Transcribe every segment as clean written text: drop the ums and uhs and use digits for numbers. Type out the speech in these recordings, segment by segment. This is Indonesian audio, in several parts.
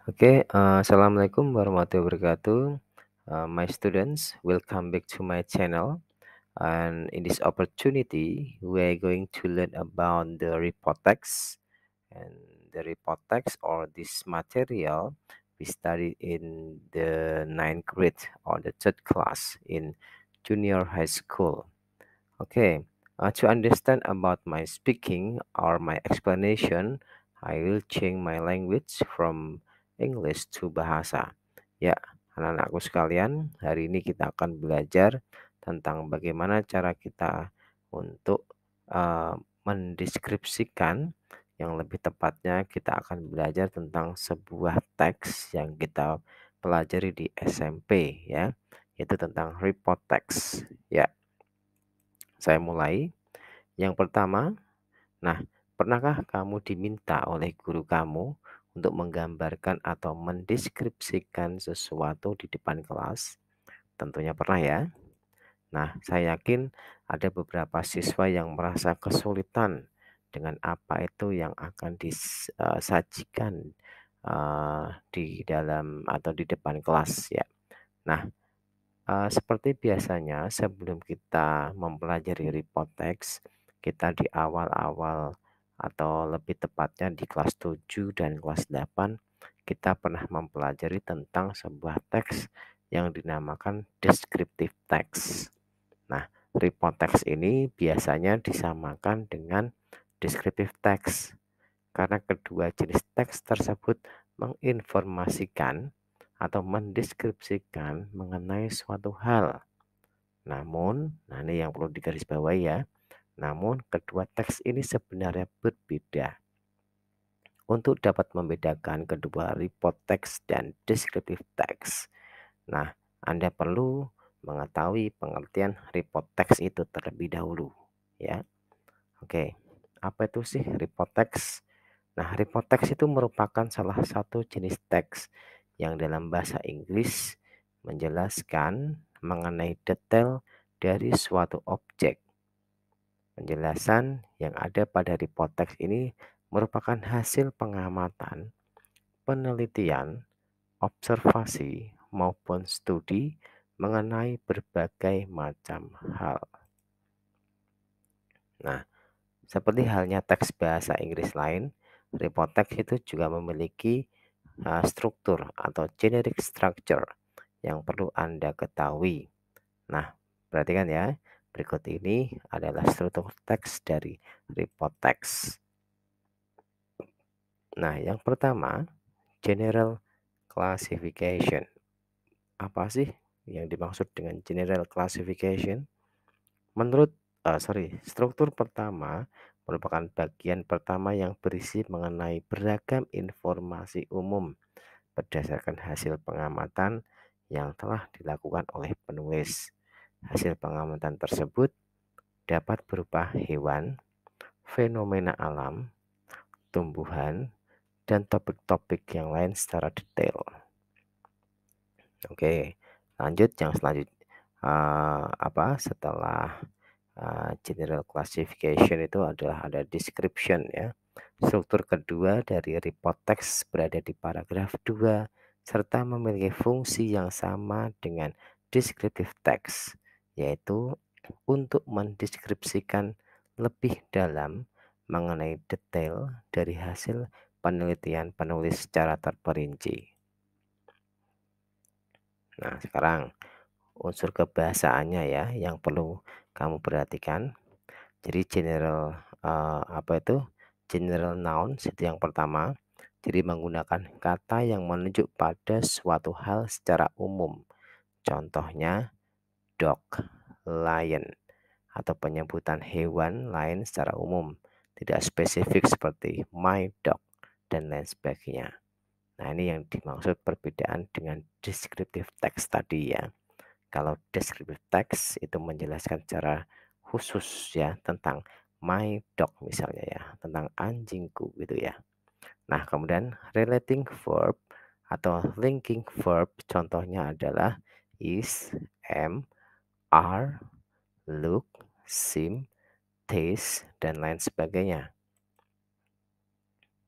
Assalamualaikum warahmatullahi wabarakatuh. My students, welcome back to my channel. And in this opportunity, we're going to learn about the report text. And the report text or this material we studied in the ninth grade or the third class in junior high school. To understand about my speaking or my explanation, I will change my language from English to bahasa. Ya, anak-anakku sekalian, hari ini kita akan belajar tentang bagaimana cara kita untuk mendeskripsikan, yang lebih tepatnya kita akan belajar tentang sebuah teks yang kita pelajari di SMP ya, yaitu tentang report text. Ya, saya mulai. Yang pertama, nah, pernahkah kamu diminta oleh guru kamu untuk menggambarkan atau mendeskripsikan sesuatu di depan kelas? Tentunya pernah ya. Nah, saya yakin ada beberapa siswa yang merasa kesulitan dengan apa itu yang akan disajikan di dalam atau di depan kelas ya. Nah, seperti biasanya sebelum kita mempelajari report text, kita di awal-awal atau lebih tepatnya di kelas 7 dan kelas 8, kita pernah mempelajari tentang sebuah teks yang dinamakan descriptive text. Nah, report text ini biasanya disamakan dengan descriptive text karena kedua jenis teks tersebut menginformasikan atau mendeskripsikan mengenai suatu hal. Namun, nah ini yang perlu digarisbawahi ya. Namun, kedua teks ini sebenarnya berbeda. Untuk dapat membedakan kedua report text dan descriptive text, nah, Anda perlu mengetahui pengertian report text itu terlebih dahulu, ya. Oke, apa itu sih report text? Nah, report text itu merupakan salah satu jenis teks yang dalam bahasa Inggris menjelaskan mengenai detail dari suatu objek. Penjelasan yang ada pada report text ini merupakan hasil pengamatan, penelitian, observasi, maupun studi mengenai berbagai macam hal. Nah, seperti halnya teks bahasa Inggris lain, report text itu juga memiliki struktur atau generic structure yang perlu Anda ketahui. Nah, perhatikan ya, berikut ini adalah struktur teks dari report text. Nah, yang pertama, general classification. Apa sih yang dimaksud dengan general classification? Menurut struktur pertama merupakan bagian pertama yang berisi mengenai beragam informasi umum berdasarkan hasil pengamatan yang telah dilakukan oleh penulis. Hasil pengamatan tersebut dapat berupa hewan, fenomena alam, tumbuhan, dan topik-topik yang lain secara detail. Oke, lanjut yang selanjutnya. Setelah general classification itu adalah ada description ya. Struktur kedua dari report text berada di paragraf 2 serta memiliki fungsi yang sama dengan descriptive text, yaitu untuk mendeskripsikan lebih dalam mengenai detail dari hasil penelitian penulis secara terperinci. Nah, sekarang unsur kebahasaannya ya yang perlu kamu perhatikan. Jadi general nouns itu yang pertama. Jadi menggunakan kata yang menunjuk pada suatu hal secara umum. Contohnya dog, lion, atau penyebutan hewan lain secara umum, tidak spesifik seperti my dog dan lain sebagainya. Nah, ini yang dimaksud perbedaan dengan descriptive text tadi ya. Kalau descriptive text itu menjelaskan secara khusus ya tentang my dog misalnya ya, tentang anjingku gitu ya. Nah, kemudian relating verb atau linking verb contohnya adalah is, am, are, look, seem, taste, dan lain sebagainya.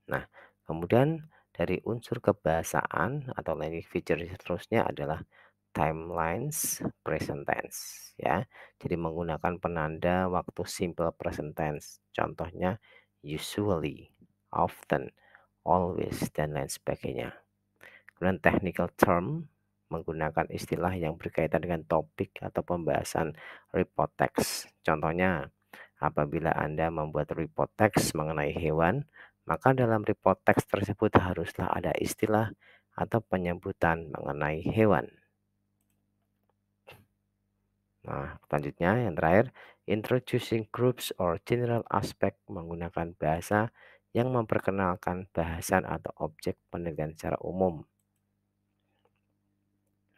Nah, kemudian Dari unsur kebahasaan atau language feature seterusnya adalah timelines present tense ya. Jadi menggunakan penanda waktu simple present tense. Contohnya usually, often, always, dan lain sebagainya. Kemudian technical term menggunakan istilah yang berkaitan dengan topik atau pembahasan report text. Contohnya, apabila Anda membuat report text mengenai hewan, maka dalam report text tersebut haruslah ada istilah atau penyebutan mengenai hewan. Nah, selanjutnya yang terakhir, introducing groups or general aspect menggunakan bahasa yang memperkenalkan bahasan atau objek penelitian secara umum.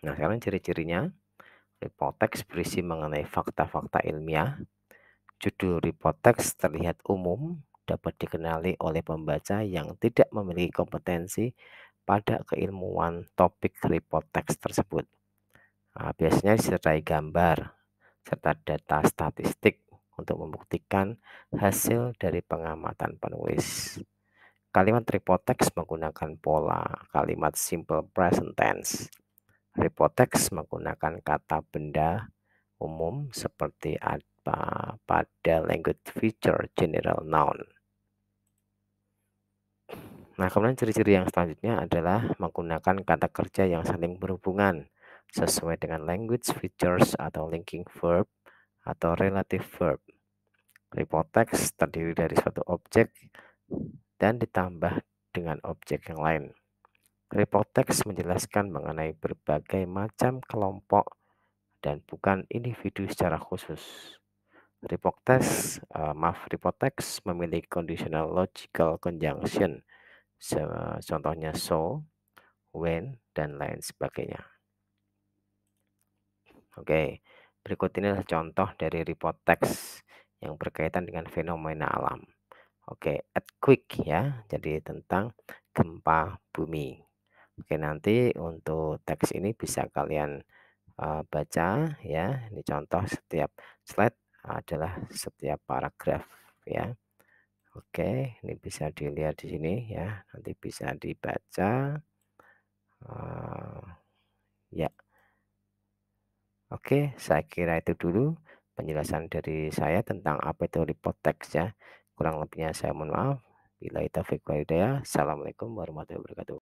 Nah, sekarang ciri-cirinya, report text berisi mengenai fakta-fakta ilmiah. Judul report text terlihat umum, dapat dikenali oleh pembaca yang tidak memiliki kompetensi pada keilmuan topik report text tersebut. Nah, biasanya disertai gambar serta data statistik untuk membuktikan hasil dari pengamatan penulis. Kalimat report text menggunakan pola kalimat simple present tense. Report text menggunakan kata benda umum seperti apa pada language feature general noun. Nah, kemudian ciri-ciri yang selanjutnya adalah menggunakan kata kerja yang saling berhubungan sesuai dengan language features atau linking verb atau relative verb. Report text terdiri dari suatu objek dan ditambah dengan objek yang lain. Report text menjelaskan mengenai berbagai macam kelompok dan bukan individu secara khusus. Report text memiliki conditional logical conjunction, contohnya so, when, dan lain sebagainya. Oke, berikut ini adalah contoh dari report text yang berkaitan dengan fenomena alam. Oke, earthquake ya, jadi tentang gempa bumi. Oke, nanti untuk teks ini bisa kalian baca ya. Ini contoh setiap slide adalah setiap paragraf ya. Oke, ini bisa dilihat di sini ya. Nanti bisa dibaca. Ya, oke, saya kira itu dulu penjelasan dari saya tentang apa itu report text ya. Kurang lebihnya saya mohon maaf. Bila taufiq wal hidayah. Assalamualaikum warahmatullahi wabarakatuh.